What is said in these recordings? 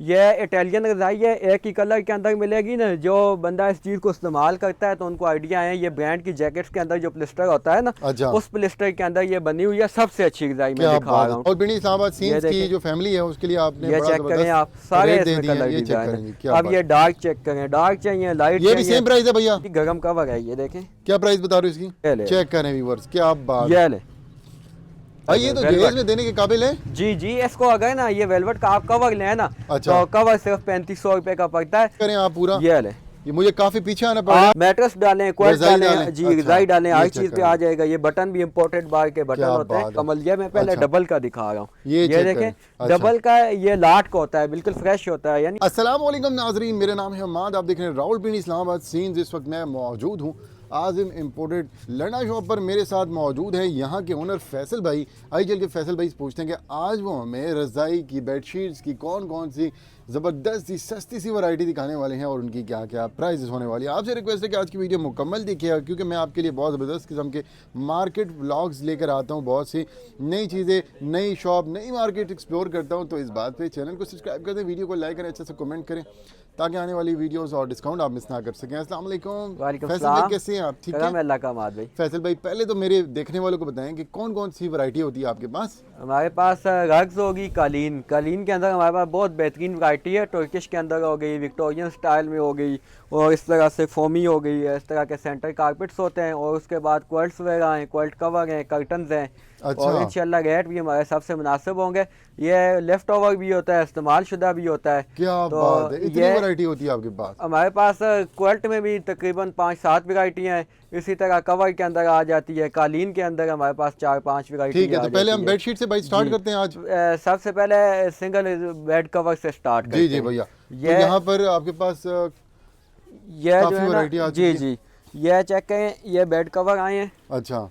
ये इटालियन रज़ाई है, एक ही कलर के अंदर मिलेगी ना। जो बंदा इस चीज़ को इस्तेमाल करता है तो उनको आइडिया है। ये ब्रांड की जैकेट्स के अंदर जो प्लिस्टर होता है ना, अच्छा, उस प्लिस्टर के अंदर ये बनी हुई है। सबसे अच्छी रज़ाई मैं क्या दिखा बात रहा है। हूँ। और बिनी इस्लामाबाद ये सीन्स की देखें, जो फैमिली है उसके लिए आपने ये बड़ा चेक करें आप, ज़बरदस्त सारे रेट दे इसमें दिए हैं। कलर ये चेक डिज़ाइन करेंगे, है। क्या अब बात ये है। डार्क चेक करें, डार्क चाहिए, लाइट ये भी चाहिए। सेम प्राइस है भैया? गरम कवर है, ये देखें। क्या प्राइस बता रहे हो इसकी? ये ले, चेक करें व्यूअर्स, क्या बात है ये ले भाई, ये तो वेलवेट। दहेज में देने के काबिल है। जी जी, इसको अगर ना ये वेलवेट का आप कवर लें ना, अच्छा, तो कवर सिर्फ 3500 रुपये का पड़ता है। करें आप पूरा। ये ले, ये मुझे काफी पीछे आना पड़ रहा है। आप मैट्रेस डालें, क्वार्ट रज़ाई डालें, डालें, जी अच्छा, रज़ाई डालें, ये हर चेक चीज़ पे आ करें, जाएगा। ये बटन भी इम्पोर्टेड बार के बटन क्या होते हैं बात है। कमलिया में। पहले अच्छा, डबल का दिखा रहा हूँ। ये ये चेक देखें, करें, अच्छा। डबल का ये लाट का होता है, बिल्कुल फ्रेश होता है। यानी अस्सलाम वालेकुम नाजरीन, मेरा नाम है हमाद, आप देख रहे हैं रावलपिंडी इस्लामाबाद सीन्स। इस वक्त मैं मौजूद हूँ आज़िम इम्पोर्टेड लंडा शॉप पर। मेरे साथ मौजूद है यहाँ के ओनर फैसल भाई। आइए चल के फैसल भाई से पूछते हैं कि आज वो हमें रज़ाई की, बेडशीट्स की कौन कौन सी ज़बरदस्त सी सस्ती सी वैरायटी दिखाने वाले हैं और उनकी क्या क्या प्राइसेस होने वाली है। आपसे रिक्वेस्ट है कि आज की वीडियो मुकम्मल देखिएगा, क्योंकि मैं आपके लिए बहुत ज़बरदस्त किस्म के मार्केट व्लॉग्स लेकर आता हूँ। बहुत सी नई चीज़ें, नई शॉप, नई मार्केट एक्सप्लोर करता हूँ। तो इस बात पे चैनल को सब्सक्राइब कर दें, वीडियो को लाइक करें, अच्छे से कमेंट करें, ताकि आने वाली वीडियोस और डिस्काउंट आप मिस ना कर सकें। अस्सलाम वालेकुम। वालेकुम फैसल सलाम। भाई कैसे हैं आप? ठीक है अल्लाह का माद भाई। फैसल भाई, पहले तो मेरे देखने वालों को बताएं कि कौन कौन सी वैरायटी होती है आपके पास? हमारे पास रग्स होगी, कालीन। कालीन के अंदर हमारे पास बहुत बेहतरीन वैरायटी है। टर्किश के अंदर हो गई, विक्टोरियन स्टाइल में हो गई, और इस तरह से फोमी हो गई है। इस तरह के सेंटर कारपेट्स होते हैं, और उसके बाद क्वर्ट्स वगैरह हैं, क्वर्ट कवर हैं, कर्टन्स हैं। अच्छा। और इंशाल्लाह रेट भी हमारे सबसे मुनासिब होंगे। ये लेफ्ट ओवर भी होता है, इस्तेमाल शुदा भी होता है। क्या तो बात है, इतनी ये वैरायटी होती है आपके पास? हमारे पास क्वर्ट में भी तकरीबन 5-7 वैरायटियाँ हैं। इसी तरह कवर के अंदर आ जाती है। कालीन के अंदर हमारे पास 4-5 वैरायटी। ठीक है, तो पहले हम बेडशीट से भाई स्टार्ट करते हैं आज। सबसे पहले सिंगल बेड कवर से स्टार्ट करते हैं। जी जी भैया। ये तो यहाँ पर आपके पास ये काफी जो है वैरायटी आ ना, चुकी जी है। जी, ये चेक करें, ये बेड कवर आए हैं, अच्छा,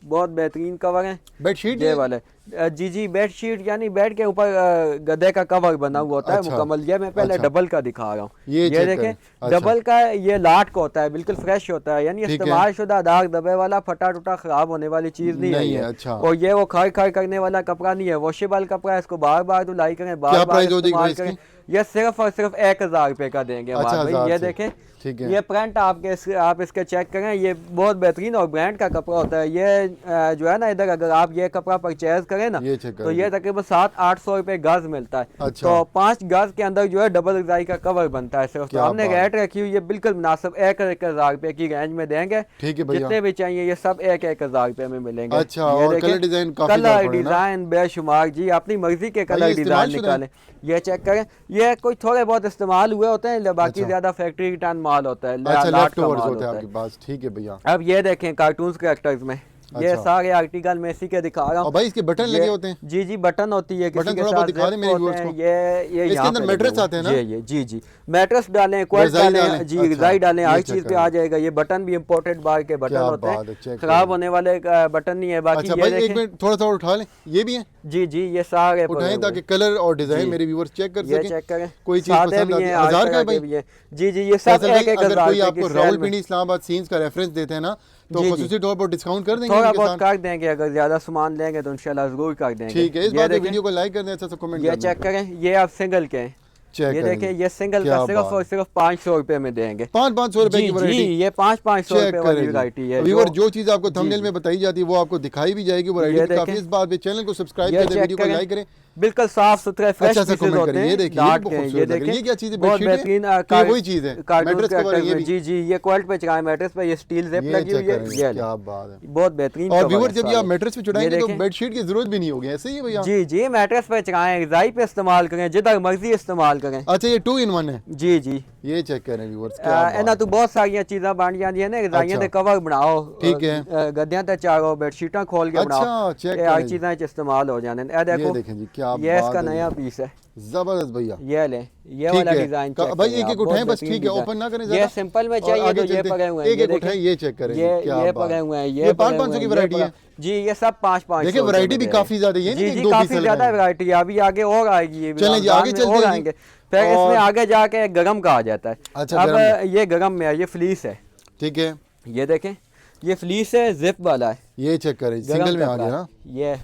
बहुत बेहतरीन कवर हैं। बेडशीट ये वाले जी जी, बेड शीट यानी बेड के ऊपर गद्दे का कवर बना हुआ होता है अच्छा, मुकम्मल। ये मैं पहले अच्छा। डबल का दिखा रहा हूँ। ये ये चेक देखें, करें, अच्छा। डबल का ये लाट का होता है, बिल्कुल फ्रेश होता है। यानी ठीक है। इस्तेमाल शुदा दाग दबे वाला, फटा टूटा खराब होने वाली चीज़ नहीं है ये। अच्छा। और ये वो खर खर करने वाला कपड़ा नहीं है, वॉशेबल कपड़ा है। इसको बार बार धुलाई करें, क्या बार बार प्राइस हो जाएगी इस्तेमाल इसकी? करें। ये सिर्फ और सिर्फ 1000 रुपये का देंगे अच्छा, हमारे भाई। 1000 ये से। देखें, ठीक है। ये प्रिंट आप इसके चेक करें, ये बहुत बेहतरीन और ब्रांड का कपड़ा होता है। ये जो है ना, इधर अगर आप ये कपड़ा परचेज करें ना, ये चेक तो करें। ये तकरीबन 700-800 रुपये गज मिलता है। अच्छा। तो 5 गज के अंदर जो है डबल रजाई का कवर बनता है सिर्फ। तो क्या हमने बात रेट रखी हुई है बिल्कुल मुनासिब, 1,000 रुपये की रेंज में देंगे। ठीक है भैया। जितने भी चाहिए ये सब 1,000 रुपये में मिलेंगे। अच्छा, ये और देखें, कलर डिजाइन काफी कलर ज़्यादा पड़े ना? डिजाइन बेशुमार जी, अपनी मर्जी के भाई, कलर ये इस्तेमाल डिजाइन शुदा है? निकालें। ये चेक करें, ये कोई थोड़े बहुत इस्तेमाल हुए होते हैं, बाकी अच्छा। ज्यादा फैक्ट्री रिटर्न माल होता है, अच्छा, लाट लेफ्ट का ओवर्स माल होते हैं होता आपके है। पास। ठीक है भैया। अब ये देखें, कार्टून्स कैरेक्टर्स में ये अच्छा। सारे आर्टिकल में इसी के दिखा रहा और हूँ। भाई इसके बटन लगे होते हैं? जी जी, बटन होती है, किसी बटन के थोड़ा बहुत साथ दिखा दें zip मेरे होते व्यूअर्स हैं। को। ये इसके यहाँ अंदर पे मैट्रेस लगे हुए आते हैं ना? जी जी जी, मैट्रेस डालें, क्वार्ट रज़ाई डालें, डालें, जी अच्छा, रज़ाई डालें, ये हर चेक चीज़ पे करें। आ जाएगा। ये बटन भी इम्पोर्टेड बार के बटन क्या होते बात है, हैं, चेक खराब करें। होने वाले बटन नहीं है। बाकी अच्छा ये भाई, एक देखें, मिनट थोड़ा सा उठा लें, ये भी है? जी जी, ये सारे पड़े उठाएं हुए ताकि हैं। कलर और डिजाइन जी, मेरे व्यूअर्स चेक कर ये सकें। चेक करें, कोई चीज सादे पसंद भी आती हैं, है? हर 1000 का तरह है के भाई? भी हैं। जी जी, ये सब फैसल भाई, 1,000 अगर कोई रुपये आपको की सेल में। रावलपिंडी इस्लामाबाद सीन्स का रेफरेंस देते हैं ना, तो जी, जी। खसूसी तौर पर डिस्काउंट कर देंगे थोड़ा उनके बहुत साथ? कर देंगे, अगर ज्यादा सामान लेंगे तो इंशाल्लाह जरूर कर देंगे। ठीक है, इस ये बात पे देखें, वीडियो को लाइक कर दें, अच्छा सा कमेंट ये कर दें। चेक करें, ये आप सिंगल के हैं। चेक ये करें देखें, जी। ये सिंगल क्या का सिर्फ बात और है। सिर्फ 500 रुपये में देंगे। 500 रुपए जी की जी, वैरायटी। ये 500 चेक रुपये वाली करें वैरायटी जी। है। व्यूअर, जो चीज आपको जी, थंबनेल जी। में बताई जाती है वो आपको दिखाई भी जाएगी। ये वैरायटी काफी। देखें, इस बात पे चैनल को सब्सक्राइब ये कर दें, चेक वीडियो को करें, लाइक करें, बिल्कुल साफ सुथरे फ्रेश अच्छा सा पीसेस कमेंट होते करें। ये हैं, देखिए, ये डाट बहुत के। ये खूबसूरत लग रही देखें, है। ये क्या चीज है, बहुत बेडशीट है? बेहतरीन कि ये वही चीज है? कार्टून मैट्रेस कवर है ये भी? जी जी, ये क्वालिटी पे चढ़ाए मैट्रेस पे, ये स्टील जिप ये लगी हुई चेक है। करें, ये क्या बात है। बहुत बेहतरीन और कवर व्यूअर, है जब ये आप सारे। मैट्रेस पे ये चढ़ाएंगे तो देखें, बेडशीट की जरूरत भी नहीं होगी, ऐसे ही है भैया? जी जी, मैट्रेस पे चढ़ाएं, रज़ाई पे इस्तेमाल करें, जिधर मर्जी इस्तेमाल करें। अच्छा, ये 2 in 1 है? जी जी, ये चेक करें व्यूअर्स, क्या बात इन्हें है। तो बहुत सारिया चीज़ा बन जाती ने, रज़ाइयां अच्छा। दे कवर बनाओ, ठीक है। गद्दियां ते चारो, बेडशीटां खोल के अच्छा, बनाओ, चेक ये हर करें जी। चीज़ें इस्तेमाल हो जाने। ये देखो, देखें जी, क्या ये बात इसका है नया जी। पीस है। जबरदस्त भैया। ये ले, ये ठीक वाला है। डिजाइन भाई एक एक उठाएं बस, ठीक है, ओपन ना करें ये ज़्यादा। सिंपल में और चाहिए आगे तो ये चलते पड़े हुए हैं। एक ये एक उठाएं, ये चेक करें। ये क्या ये बात पड़े हुए हैं, ये ये 500 की वैरायटी है? जी, ये सब 500 देखिए, वैरायटी भी काफी ज्यादा है, ये नहीं जी कि जी, 2 काफी पीस ज्यादा वैरायटी है। अभी आगे और आएगी, ये चलें जी, रमजान आगे में चलते और हैं जी। आएंगे। फिर और- इसमें आगे जाके गरम का आ जाता है। अच्छा, अब गरम में। ये गरम में है, ये फ्लीस है। ठीक है, ये देखें, ये फ्लीस है, जिप वाला है, ये चेक करें, गरम सिंगल में आ कपड़ा गया है। ना? ये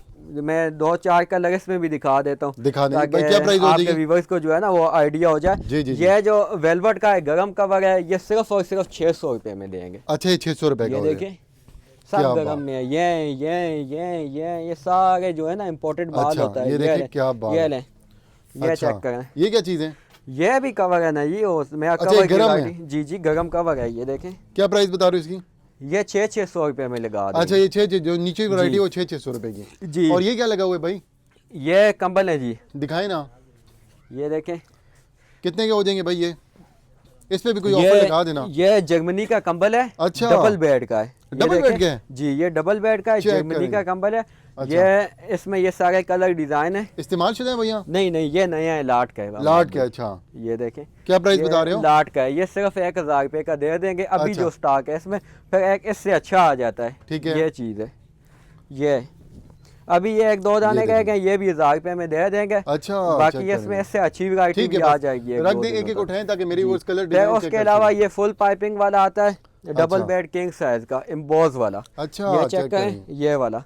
मैं 2-4 कलर इसमें भी दिखा देता हूँ, दिखा दें ताकि भाई, क्या प्राइस हो आपके जाएगी? व्यूवर्स को जो है ना वो आइडिया हो जाए। जी, जी, जी। ये जो वेलवेट का है गरम कवर है, ये सिर्फ और सिर्फ 600 रुपये में देंगे। अच्छा, ये 600 रुपए का ये हो जाएगा। देखिए क्या सब बात। गरम में है, ये सारे जो है ना इम्पोर्टेड माल अच्छा, होता है। ये देखिए लें, क्या बात ये है। लें, ये अच्छा, चेक करें, ये क्या चीज़ है? ये भी कवर है ना, ये मैं अच्छा, कवर ये की गरम है? वैरायटी, जी जी गरम कवर है। ये देखें, क्या प्राइस बता रहे हो इसकी? ये 600 रुपये में लगा अच्छा, देंगे। ये 6 जो नीचे वैरायटी जी। वो 600 रुपए की। जी। और ये क्या लगा हुआ है भाई? ये कंबल है जी, दिखाए ना, ये देखें, कितने के हो जाएंगे भाई ये? इस पे भी कोई ऑफर लगा देना। ये जर्मनी का कंबल है। अच्छा। डबल बेड का है। ये डबल बेड देखें, का है? जी ये डबल बेड का है, चेक जर्मनी करें। का कंबल है। अच्छा। ये इसमें ये सारे कलर डिजाइन है। इस्तेमाल शुदा है भैया? नहीं, ये नया है, लाट का है। लाट का, अच्छा। ये देखें, क्या प्राइस ये बता रहे हो? लाट का है, ये सिर्फ 1000 रुपये का दे देंगे अभी अच्छा। जो स्टॉक है इसमें, फिर एक इससे अच्छा आ जाता है। ठीक है। ये चीज़ है, ये अभी ये 1-2 दाने देखिए। रह गए, ये भी 1000 रुपये में दे देंगे। अच्छा, बाकी चेक इसमें करें। इससे अच्छी वैरायटी ठीक है, भी आ बस जाएगी। रख दें, एक एक उठाएं ताकि मेरी वो कलर फिर डिजाइन उसके अलावा ये फुल पाइपिंग वाला आता है, डबल अच्छा। बेड किंग साइज का एम्बोज वाला। अच्छा, ये चेक चेक करें, करें। ये वाला,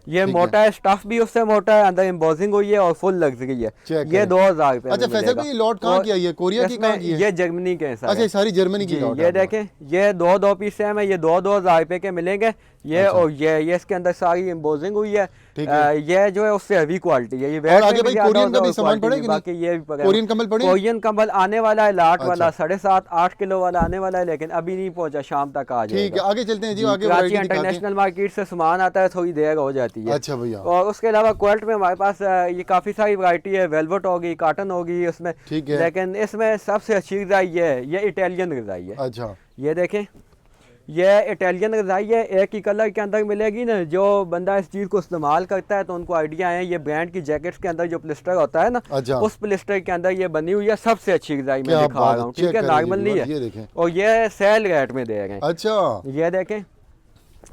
ये ठीक मोटा है, स्टफ भी उससे मोटा है, अंदर एम्बोजिंग हुई है और फुल लग्जरी है। चेक ये करें। 2000 रुपये अच्छा, में फैसल मिलेगा। भाई, ये लॉट कहाँ और की आई है? कोरिया की इसमें कहाँ की है? ये जर्मनी के हैं सारे। अच्छा, ये सारी जर्मनी की जी, लॉट ये है। देखें, ये 2 पीस है, ये 2-2 रुपये के मिलेंगे। ये अच्छा। और ये इसके अंदर सारी एम्बोजिंग हुई है। ठीक है। ये जो है उससे हेवी क्वालिटी है। ये और वेट आगे में भाई भी ज्यादा कोरियन का होता है भी और सामान क्वालिटी पड़े भी, कि नहीं? बाकी ये भी पड़ेगा। कोरियन कंबल पड़े? कोरियन कंबल आने वाला है, लाट वाला अच्छा। 7.5-8 किलो वाला आने वाला है, लेकिन अभी नहीं पहुंचा, शाम तक आ ठीक है, जाएगा। आगे चलते हैं जी, जी, आगे कराची वैरायटी दिखाते हैं। इंटरनेशनल मार्केट से सामान आता है, थोड़ी देर हो जाती है। अच्छा भैया। और उसके अलावा क्वाल्ट में हमारे पास ये काफ़ी सारी वैरायटी है, वेलवेट होगी, कॉटन होगी उसमें। ठीक है। लेकिन इसमें सबसे अच्छी रज़ाई ये है, ये इटालियन रज़ाई है। अच्छा, ये देखें, ये इटालियन रज़ाई है, एक ही कलर के अंदर मिलेगी ना। जो बंदा इस चीज़ को इस्तेमाल करता है तो उनको आइडिया है। ये ब्रांड की जैकेट्स के अंदर जो प्लिस्टर होता है ना, अच्छा। उस प्लिस्टर के अंदर ये बनी हुई है, सबसे अच्छी रज़ाई मैं क्या दिखा बात रहा है, हूँ। चेक ठीक है, करें नॉर्मल जी, नहीं ये है। देखें। और ये सेल रेट में दे रहे हैं। अच्छा, ये देखें,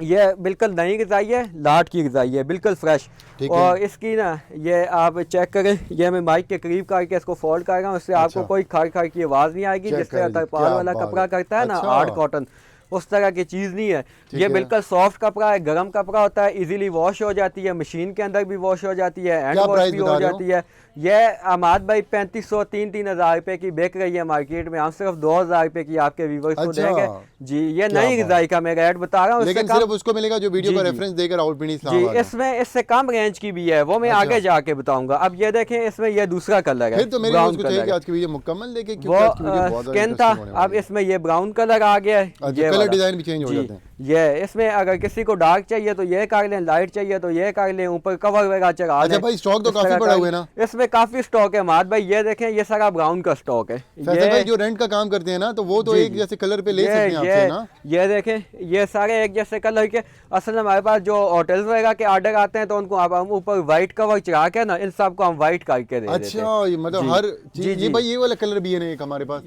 ये बिल्कुल नई गज़ाई है, लाट की गज़ाई है, बिल्कुल फ्रेश। ठीक है। और इसकी ना ये आप चेक करें, ये मैं माइक के करीब करके इसको फोल्ड कर रहा हूँ, इससे आपको अच्छा। कोई खार खार की आवाज़ नहीं आएगी। चेक जिस करें तरह जी, तरपाल क्या वाला बात कपड़ा है। करता है ना, अच्छा। हार्ड कॉटन, उस तरह की चीज़ नहीं है। ठीक ये है। बिल्कुल सॉफ्ट कपड़ा है, गर्म कपड़ा होता है, इजीली वॉश हो जाती है, मशीन के अंदर भी वॉश हो जाती है, हैंड क्या वॉश प्राइस भी बता हो रहे हो? जाती है। ये अमाद भाई 3500-3-3 हज़ार रुपये की बिक रही है मार्केट में, हम सिर्फ 2000 रुपये की आपके व्यूवर्स को अच्छा। देंगे। जी, ये क्या नई बात। गज़ाई का मैं रेट बता रहा हूँ। लेकिन इससे सिर्फ कम, उसको मिलेगा जो वीडियो जी, का जी। रेफरेंस देकर रावलपिंडी जी, इस्लामाबाद है। इसमें इससे कम रेंज की भी है, वो मैं अच्छा। आगे जाके बताऊंगा। अब ये देखें, इसमें ये दूसरा कलर है, फिर तो मेरे ब्राउन को चाहिए कलर कि है। आज की वीडियो मुकम्मल देखे, वो क्योंकि आज की वीडियो बहुत स्किन था, अब इसमें ये ब्राउन कलर आ गया है। अच्छा, ये कलर वाला। डिजाइन भी चेंज हो जी, जाते हैं। ये इसमें अगर किसी को डार्क चाहिए तो ये कर लें, लाइट चाहिए तो ये कर लें, ऊपर कवर वगैरह चढ़ा अच्छा लें। भाई, स्टॉक तो इस काफी तरह बड़ा का- हुआ है ना? इसमें काफी स्टॉक है माद भाई। ये देखें, ये सारा ब्राउन का स्टॉक है। फैसल भाई, जो रेंट का काम करते हैं ना, तो वो तो जी, एक जी। जैसे कलर पे ले ये- सकते हैं ये- आपसे ना? ये देखें, ये सारे एक जैसे कलर के। असल में हमारे पास जो होटल्स वगैरह के ऑर्डर आते हैं तो उनको हम ऊपर व्हाइट कवर चढ़ा के ना, इन सबको हम व्हाइट करके दे देते हैं। अच्छा, ये मतलब जी। हर जी, चीज। जी। ये भाई, ये वाला कलर भी है ना एक हमारे पास,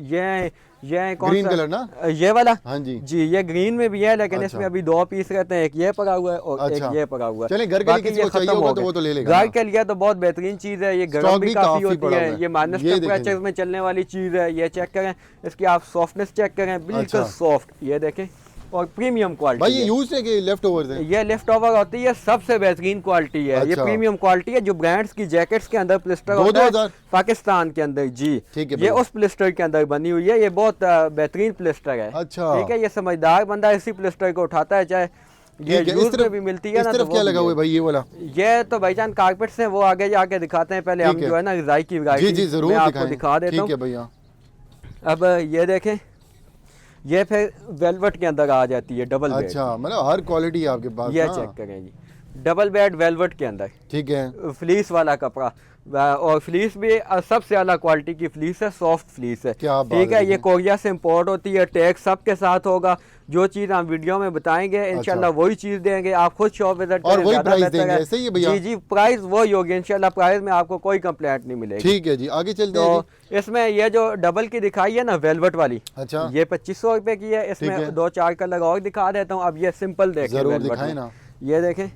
ये कौन ग्रीन सा कलर ना? ये वाला? हाँ जी। जी, ये ग्रीन में भी है, लेकिन अच्छा। इसमें अभी 2 पीस रहते हैं, एक ये पड़ा हुआ है और अच्छा। एक ये पड़ा हुआ है। चलें, घर के लिए बाकी किसी ये को चाहिए खत्म होगा हो तो गए। वो तो ले लेगा घर ना? के लिए तो बहुत बेहतरीन चीज़ है, ये गर्म स्टॉक भी भी काफ़ी काफी होती पड़ा है, हुआ है। ये माइनस ये देखें टेम्परेचर जी। में चलने वाली चीज़ है। ये चेक करें, इसकी आप सॉफ्टनेस चेक करें, बिल्कुल अच्छा। सॉफ्ट, ये देखें, और प्रीमियम भाई, क्वालिटी ये है। यूज है कि लेफ्ट ओवर्स है? ये लेफ्ट ओवर होती है, सबसे बेहतरीन क्वालिटी है। ये अच्छा। प्रीमियम क्वालिटी है, जो ब्रांड्स की जैकेट्स के अंदर प्लिस्टर 2000? होता है पाकिस्तान के अंदर। जी, ठीक है ये भैया। उस प्लिस्टर के अंदर बनी हुई है। ये बहुत बेहतरीन प्लिस्टर है। अच्छा। ठीक है, ये समझदार बंदा इसी प्लिस्टर को उठाता है, चाहे ये ठीक है। यूज में भी मिलती है इस ना। तरफ तो क्या वो लगा भी हुआ है भाई, ये वाला? ये तो भाईजान कारपेट्स हैं, वो आगे जाके दिखाते हैं। पहले हम ठीक है। जो है ना रज़ाई की जी वैरायटी जी, जरूर मैं आपको दिखाएं। दिखा देता ठीक हूँ। है भैया। अब ये देखें, ये फिर वेलवेट के अंदर आ जाती है, डबल बेड। अच्छा, मतलब हर क्वालिटी है आपके पास ये ना? चेक करें जी, डबल बेड वेलवेट के अंदर, ठीक है। फ्लीस वाला कपड़ा। और फ्लीस भी सबसे अला क्वालिटी की फ्लीस है, सॉफ्ट फ्लीस है। क्या बात ठीक है, है ये जी। कोरिया से इंपोर्ट होती है, टैक्स सबके साथ होगा। जो चीज़ हम वीडियो में बताएंगे इंशाल्लाह वही चीज़ देंगे। आप खुद शॉप विजिट और करें, वही ज़्यादा प्राइस बेहतर देंगे, है। ऐसे ही है भैया? जी जी, प्राइस वही होगी इंशाल्लाह, प्राइस में आपको कोई कंप्लेंट नहीं मिलेगी। ठीक है जी, आगे चलते हैं तो इसमें ये जो डबल की दिखाई है ना, वेलवेट वाली, जी। अच्छा, ये 2500 रुपये की है। ठीक इसमें है। 2-4 कलर और दिखा देता हूँ। अब ये सिंपल देखें, जरूर वेलवेट दिखाएं में। ना। ये देखें,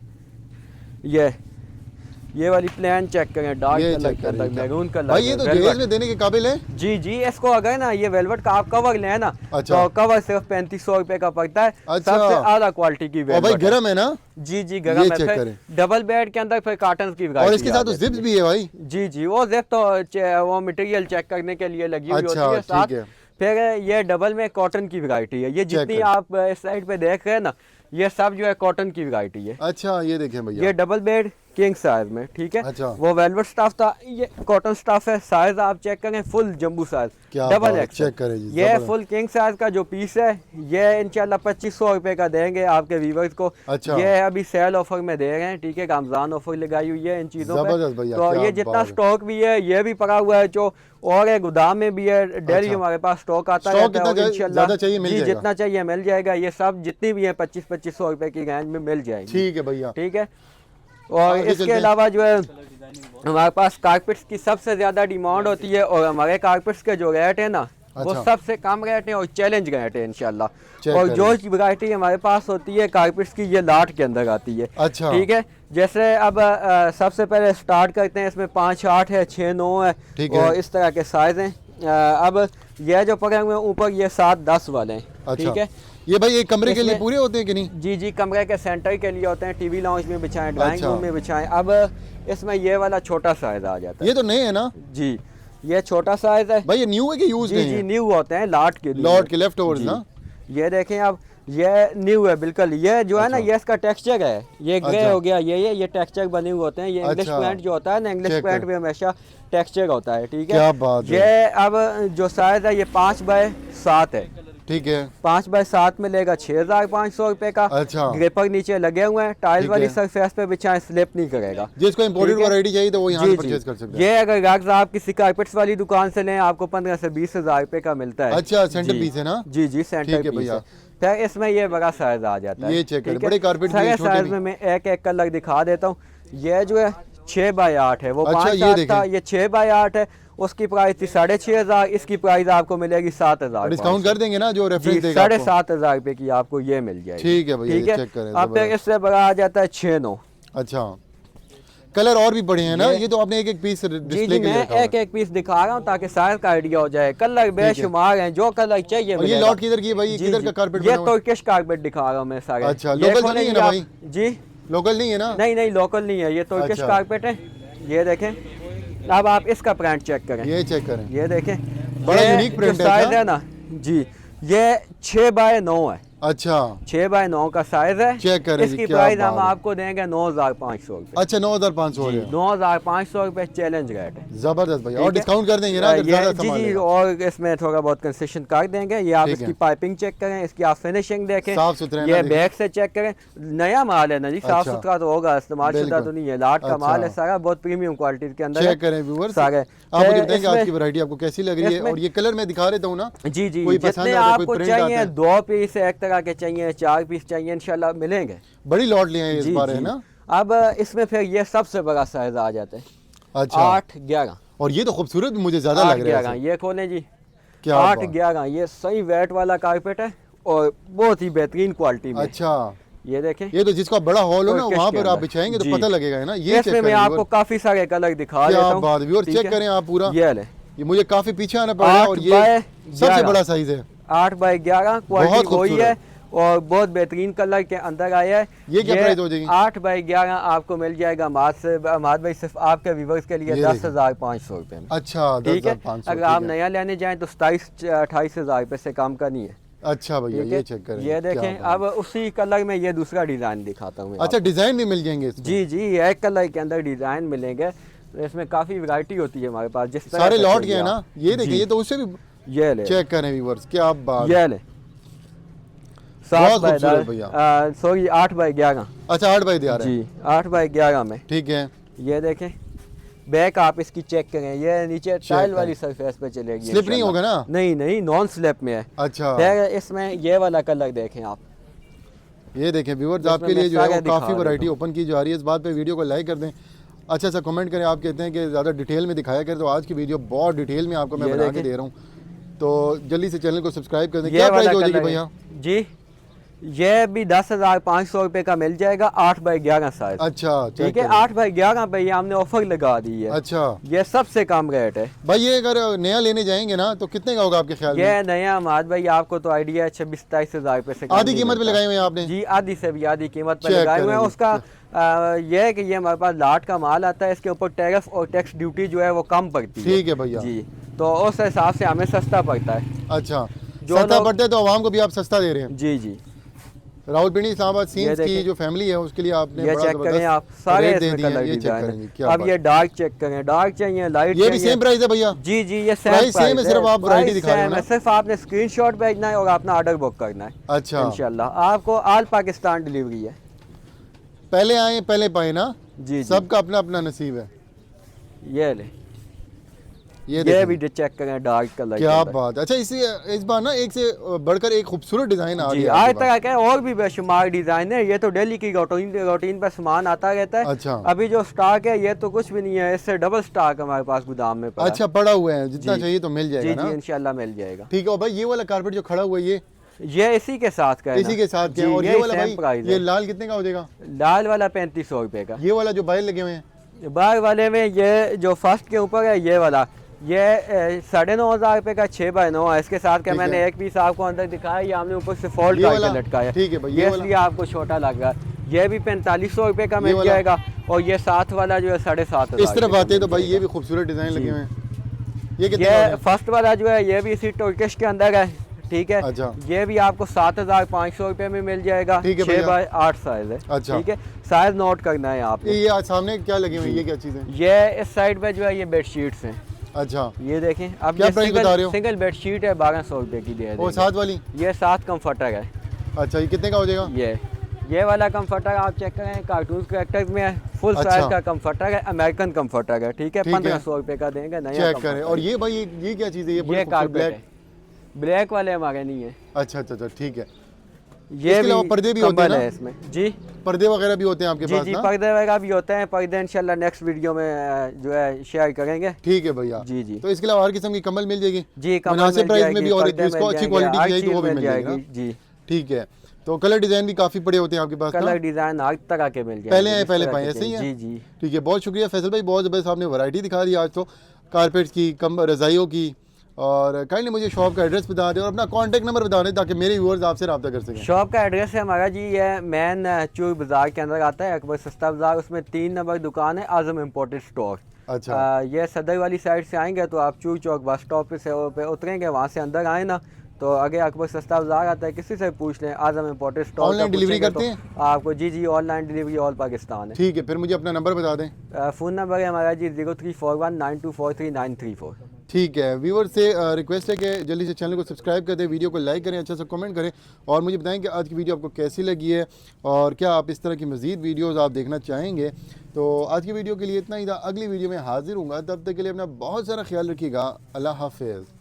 ये वाली प्लान चेक करें, डार्क ये कलर चेक के अंदर करें मैरून कलर भाई, ये तो velvet। दहेज में देने के काबिल है। जी जी, इसको अगर ना ये वेलवेट का आप कवर लें ना, अच्छा। तो कवर सिर्फ 3500 रुपए का पड़ता है। अच्छा। सबसे आला क्वालिटी की और भाई वेलवेट है। गर्म है ना। जी जी, गरम ये है। चेक फिर करें। डबल बेड के अंदर फिर कॉटन की और वैरायटी इसके साथ तो जिप्स भी है भाई। जी जी, वो जिप तो वो मटेरियल चेक करने के लिए लगी हुई अच्छा, होती है साथ। ठीक है। फिर ये डबल में कॉटन की वैरायटी है। ये जितनी करें। आप इस साइड पे देख रहे हैं ना, ये सब जो है कॉटन की वैरायटी है। अच्छा, ये देखें भैया। ये डबल बेड किंग साइज में, ठीक है। अच्छा। वो वेलवेट स्टाफ था, ये कॉटन स्टाफ है। साइज आप चेक करें, फुल जंबू साइज, क्या डबल बात, एक्सल। चेक करें जी, ये जबरदस्त। फुल किंग साइज का जो पीस है, ये इंशाल्लाह 2500 रुपए का देंगे आपके व्यूवर्स को। अच्छा। ये अभी सेल ऑफर में दे रहे हैं, ठीक है। रमजान ऑफर लगाई हुई है इन चीजों जबरदस्त पे। भैया, तो क्या ये जितना बात है। स्टॉक भी है, ये भी पड़ा हुआ है जो, और एक गोदाम में भी है। डेली अच्छा। हमारे पास स्टॉक आता स्टॉक रहता है, कितना और इंशाल्लाह ज़्यादा चाहिए मिल जी, जाएगा। जितना चाहिए मिल जाएगा। ये सब जितनी भी है 2500 रुपए की रेंज में मिल जाएगी। ठीक है भैया। ठीक है। और आगे चलते इसके हैं। अलावा जो है हमारे पास कारपेट्स की सबसे ज़्यादा डिमांड होती है, और हमारे कारपेट्स के जो रेट है ना, वो अच्छा। सबसे कम रेट है और चैलेंज रेट है इंशाल्लाह। चेक और करें। जो वैरायटी हमारे पास होती है कारपेट्स की, ये लाट के अंदर आती है। अच्छा। ठीक है। जैसे अब सबसे पहले स्टार्ट करते हैं, इसमें 5 8 है, 6 9 है, ठीक है। और इस तरह के साइज हैं। अब ये जो पकड़े हुए हैं ऊपर, ये 7 10 वाले हैं। अच्छा। ठीक है। ये भाई एक कमरे के लिए इसमें- पूरे होते हैं कि नहीं। जी जी, कमरे के सेंटर के लिए होते हैं। टीवी लाउंज में बिछाएं, ड्राइंग अच्छा। रूम में बिछाएं। अब इसमें ये वाला छोटा साइज आ जाता है। ये तो नए है ना जी, ये छोटा साइज है। भाई, ये न्यू है कि यूज जी नहीं जी, है। न्यू होते हैं लाट के लिए। लॉट के लेफ्ट ओवर्स जी। ना। ये देखें अब, ये न्यू है बिल्कुल। ये जो है ना, अच्छा। ये इसका टेक्सचर है। ये ग्रे अच्छा। हो गया, ये टेक्सचर बने हुए होते हैं। ये इंग्लिश अच्छा। पैंट जो होता है ना, इंग्लिश चेक पैंट कर। में हमेशा टेक्सचर होता है। ठीक है। क्या बात है। ये अब जो साइज है, ये 5 बाय 7 है। ठीक है। 5 बाय 7 में लेगा 6500 रुपए का। अच्छा। ग्रेपर नीचे लगे हुए हैं, टाइल ठीक वाली है। सरफेस पे बिछाएं, स्लिप नहीं करेगा। जिसको इम्पोर्टेड ठीक है। वैरायटी चाहिए तो वो यहाँ जी से जी, परचेज कर सकते हैं। ये अगर गाग्स आप किसी कारपेट्स वाली दुकान से लें, आपको 15 से 20 हजार रुपए का मिलता है। अच्छा, सेंटर जी। पीस है ना। जी जी, सेंटर ठीक है पीस भैया। है। फिर इसमें ये बड़ा साइज आ जाता है। ये चेक करें, ठीक है? बड़े कारपेट भी सारे हैं, छोटे साइज भी। में मैं एक एक कलर दिखा देता हूँ। ये जो है 6 बाय 8 है, वो अच्छा, 5 ये 8 देखें। था, ये 6 बाय 8 है। उसकी प्राइस थी 6500, इसकी प्राइस आपको मिलेगी 7000। डिस्काउंट कर देंगे ना जो रेफरेंस जी, देगा आपको। 7500 रुपए की आपको ये मिल जाएगी। ठीक है भैया, ठीक ये है। चेक करें, अब फिर जबरदस्त। इससे बड़ा आ जाता है 6 9। अच्छा, कलर और भी बड़े हैं ना। ये- ये तो आपने एक एक पीस जी डिस्प्ले जी, के लिए मैं रखा हुआ एक एक पीस दिखा रहा हूँ ताकि साइज का आइडिया हो जाए। कलर बेशुमार हैं, जो कलर चाहिए और ये मिलेगा। लॉट किधर की है भाई, जी, किधर जी। का कारपेट ये बना हुआ है? तुर्किश कारपेट दिखा रहा हूँ मैं सारे। अच्छा, ये लोकल तो खोलें नहीं है जी ना आप। भाई? जी लोकल नहीं है ना। नहीं नहीं, लोकल नहीं है, ये तुर्किश अच्छा। कारपेट है। ये देखें। अब आप इसका प्रिंट चेक करें। ये चेक करें। ये देखें, बड़ा ये यूनिक प्रिंट जो है साइज इसका। है ना जी, ये 6 बाय 9 है। अच्छा। 6 बाय 9 का साइज है। चेक करें जी, इसकी क्या प्राइस बात हम है। आपको देंगे 9500 रुपए। अच्छा, 9500 हो जी, रहे हैं। 9500 रुपए चैलेंज रेट है। जबरदस्त भैया। ठीक और है। डिस्काउंट कर देंगे ना अगर ये ज़्यादा जी सामान जी, लेगा। और इसमें थोड़ा बहुत कंसेशन कर देंगे। ये आप ठीक इसकी है। पाइपिंग चेक करें, इसकी आप फिनिशिंग देखें, साफ सुथरा है ना, ये देखें। बैग से चेक करें। नया माल है ना जी, साफ अच्छा। सुथरा तो होगा, इस्तेमाल शुदा बिल्कुल। तो नहीं है। लाट का अच्छा। माल है सारा, बहुत प्रीमियम क्वालिटी के अंदर है। चेक करें व्यूअर्स। सारे आप मुझे फिर बताएंगे आज की इसमें- वैरायटी आपको कैसी लग रही है। इसमें- और ये कलर मैं दिखा देता हूँ ना। जी जी, कोई पसंद जितने आता है, कोई आपको प्रिंट आता चाहिए, है। 2 पीस एक तरह के चाहिए, 4 पीस चाहिए, इंशाल्लाह मिलेंगे। बड़ी लॉट लिए हैं इस जी बार, है जी। ना। अब इसमें फिर ये सबसे बड़ा साइज आ जाता है अच्छा। 8 11। और ये तो खूबसूरत भी मुझे ज्यादा लग रहा है ऐसे। ये खोलें जी। क्या 8 बात। 11, ये सही वेट वाला कारपेट है और बहुत ही बेहतरीन क्वालिटी में। अच्छा, ये देखें। ये तो जिसका बड़ा हॉल हो ना, तुर्किश वहाँ के पर आप अंदर। बिछाएंगे तो जी। पता लगेगा, है ना। ये इसमें चेक मैं करें आपको व्यूअर्स। काफी सारे कलर दिखा क्या देता हूँ। बात, व्यूअर्स ठीक चेक है? करें आप पूरा। ये ले ये मुझे काफी पीछे आना पड़ रहा है। 8 और ये बाय सबसे 11। बड़ा साइज है। 8 बाय 11 क्वालिटी बहुत वही है खूबसूरत। और बहुत बेहतरीन कलर के अंदर आया है। ये क्या प्राइस हो जाएगी? 8 बाय 11 आपको मिल जाएगा माद भाई सिर्फ आपके व्यूवर्स के लिए ये 10,500 रुपए में। अच्छा, ठीक है। 10,500। अगर आप नया लेने जाएं तो 27-28,000 रुपए से कम का नहीं है। अच्छा भैया, ठीक ये है? चेक करें। ये क्या देखें। बात। अब उसी कलर में ये दूसरा डिजाइन दिखाता हूँ मैं अच्छा, डिजाइन भी मिल जाएंगे इसमें। जी जी, एक कलर के अंदर डिजाइन मिलेंगे। तो इसमें काफी वैरायटी होती है हमारे पास, जिस तरह सारे से लॉट चाहिए के हैं ना। आप। ये देखिए, जी, ये तो उससे भी ये ले चेक करें व्यूअर्स। क्या बात। ये ले बहुत खूबसूरत भैया। Sorry 8 by 11। अच्छा, 8 बाई दे आ रहे हैं। जी 8 बाय 11 में। ठीक है। ये देखें, बैक आप इसकी चेक करें, ये नीचे टाइल करें। वाली सरफेस पे चलेगी। स्लिप नहीं इंशाल्लाह। होगा ना? नहीं नहीं, नॉन स्लिप में है। अच्छा, फिर इसमें ये वाला कलर देखें आप। ये देखें व्यूअर्स, इसमें आपके लिए मैं जो है सारे वो दिखा काफ़ी देता वैरायटी हूँ। ओपन की जा रही है। इस बात पे वीडियो को लाइक कर दें। अच्छा सा कमेंट करें। आप कहते हैं कि ज़्यादा डिटेल में दिखाया करें, तो आज की वीडियो बहुत डिटेल में आपको मैं ये बना के देखें। दे रहा हूँ। तो जल्दी से चैनल को सब्सक्राइब कर दें। ये क्या प्राइस वाला हो जाएगी कलर है। भैया? जी ये भी 10,500 रुपये का मिल जाएगा, 8x11 साइज। अच्छा ठीक है, 8x11 पे ये हमने ऑफर लगा दी है। अच्छा ये सबसे कम रेट है भाई। ये अगर नया लेने जाएंगे ना तो कितने का होगा आपके ख्याल में? ये नया हमाद भाई आपको तो आइडिया है 26-27 हज़ार रुपये से आधी कीमत पे लगाए हुए हैं आपने? जी, आधी से भी आधी कीमत पे चेक लगाए हुए हैं। करें। उसका ये है कि ये हमारे पास लाट का माल आता है, इसके ऊपर टैरिफ और टैक्स ड्यूटी जो है वो कम पड़ती है। ठीक है भैया जी, तो उस हिसाब से हमें सस्ता पड़ता है। अच्छा, जो सस्ता लोग- पड़ता है तो आवाम को भी आप सस्ता दे रहे हैं। जी जी, रावलपिंडी इस्लामाबाद ये सीन्स की देखें। जो फैमिली है उसके लिए आपने ये बड़ा चेक करें आप, जबरदस्त सारे रेट दे इसमें दिए हैं। कलर ये चेक डिजाइन करेंगे है। क्या अब बात। ये डार्क चेक करें, डार्क चाहिए, लाइट ये भी चाहिए। सेम प्राइस है भैया? जी जी, ये सेम प्राइस सेम है, सिर्फ आप वैरायटी दिखा रहे हो ना? सिर्फ आपने स्क्रीनशॉट भेजना है और अपना ऑर्डर बुक करना है। अच्छा, इंशाल्लाह आपको ऑल पाकिस्तान डिलीवरी है। पहले आए पहले पाए ना, जी जी, सबका अपना अपना नसीब है। ये ले, ये ये देखें। भी चेक करें डार्क कलर। क्या बात। अच्छा, इस बार ना एक से बढ़कर एक खूबसूरत डिजाइन आ जी, गया आज आपके पास। तक है और भी बेशुमार डिजाइन है। ये तो डेली की रूटीन पर सामान आता रहता है। अच्छा अभी जो स्टॉक है ये तो कुछ भी नहीं है, इससे डबल स्टॉक हमारे पास गोदाम में पड़ा है। अच्छा, पड़ा हुआ है, जितना जी। चाहिए तो मिल जी जाएगा जी, ना? इंशाल्लाह मिल जाएगा। ठीक है। और भाई ये वाला कारपेट जो खड़ा हुआ है ये इसी के साथ का है इसी ना? के साथ जी, क्या? और ये यही वाला सेम भाई प्राइस ये है। लाल कितने का हो जाएगा? लाल वाला 3500 रुपये का। ये वाला जो बाहर लगे हुए हैं? बाग वाले में ये जो फर्स्ट के ऊपर है ये वाला, ये 9,500 रुपये का 6x9 है। इसके साथ का ठीक मैंने है। एक पीस आपको अंदर दिखाया, ये हमने ऊपर से फोल्ड ये करके वाला? लटकाया। ठीक है भाई, ये ये वाला? इसलिए आपको छोटा लग रहा है। ये भी 4500 रुपये का ये मिल वाला? जाएगा। और ये साथ वाला जो है 7,500 इस तरफ आते हैं तो भाई ये भी खूबसूरत डिजाइन जी। लगे हुए हैं। ये कितने का हो ये गया? फर्स्ट वाला जो है ये भी इसी टर्किश के अंदर है। ठीक है, अच्छा। ये भी आपको 7,500 रुपये में मिल जाएगा। ठीक है 6x8 साइज है। अच्छा। ठीक है, साइज नोट करना है आपको। ये आज सामने क्या लगे हुए हैं? ये क्या चीज़ है? ये इस साइड पे जो है ये बेडशीट्स हैं। अच्छा, ये देखें, अब क्या ये प्राइस बता रहे हो? सिंगल बेडशीट है 1200 रुपये की दे वो देंगे। साथ वाली? ये 7 कंफर्टर है। अच्छा, ये कितने का हो जाएगा? ये वाला कंफर्टर आप चेक करें, कार्टून कैरेक्टर्स में है, फुल अच्छा। साइज का कंफर्टर है, अमेरिकन कंफर्टर है। ठीक है, ठीक है। 1500 रुपये का देंगे नया चेक comforter। करें। और ये भाई ये क्या चीज़ है? ये बड़े ये खूबसूरत कारपेट ब्लैक। है, ब्लैक वाले हमारे नहीं है। अच्छा अच्छा अच्छा, ठीक है। ये इसके अलावा पर्दे भी होते हैं कंबल ना? है इसमें। जी पर्दे वगैरह भी होते हैं आपके जी पास जी, ना? पर्दे वगैरह भी होते हैं। पर्दे इंशाल्लाह नेक्स्ट वीडियो में जो है शेयर करेंगे। ठीक है भैया। जी जी तो इसके अलावा हर किस्म की कम्बल मिल जाएगी? जी, कमर मुनासिब मिल प्राइस में जाएगी, भी, और पर्दे जिसको मिल अच्छी जाएंगे, क्वालिटी हर चाहिए तो वो चीज़ भी मिल जाएगी ना? जी। ठीक है। तो कलर डिजाइन भी काफ़ी बड़े होते हैं आपके पास ना? कलर डिजाइन हर तरह के मिल जाएंगे। पहले आए जिस पहले तरह पाए, के ऐसे ही है? चाहिए। जी जी, ठीक है, बहुत शुक्रिया फैसल भाई, बहुत ज़बरदस्त आपने वैरायटी दिखा दी आज तो, कारपेट्स की, कम रज़ाइयों की। और काइंडली मुझे शॉप का एड्रेस बता दें और अपना कॉन्टैक्ट नंबर बता दें ताकि मेरे व्यूअर्स आपसे रब्ता कर सकें। शॉप का एड्रेस है हमारा जी, ये मेन चूर बाज़ार के अंदर आता है, अकबर सस्ता बाज़ार। उसमें 3 नंबर दुकान है, आज़म इम्पोर्टेड स्टोर। अच्छा। ये सदर वाली साइड से आएंगे तो आप चूर चौक बस स्टॉप पे उतरेंगे, वहाँ से अंदर आए ना तो आगे अकबर सस्ता बाज़ार आता है, किसी से पूछ लें, आज़म इम्पोर्टेड स्टोर। ऑनलाइन डिलीवरी करते हैं आपको? जी जी, ऑनलाइन डिलीवरी ऑल पाकिस्तान है। ठीक है, फिर मुझे अपना नंबर बता दें। फ़ोन नंबर है हमारा जी 034192433934। ठीक है, व्यूअर से रिक्वेस्ट है कि जल्दी से चैनल को सब्सक्राइब कर दें, वीडियो को लाइक करें, अच्छा सा कमेंट करें और मुझे बताएं कि आज की वीडियो आपको कैसी लगी है और क्या आप इस तरह की मज़ीद वीडियोस आप देखना चाहेंगे। तो आज की वीडियो के लिए इतना ही था, अगली वीडियो में हाजिर हूँगा, तब तक के लिए अपना बहुत सारा ख्याल रखिएगा। अल्लाह हाफिज़।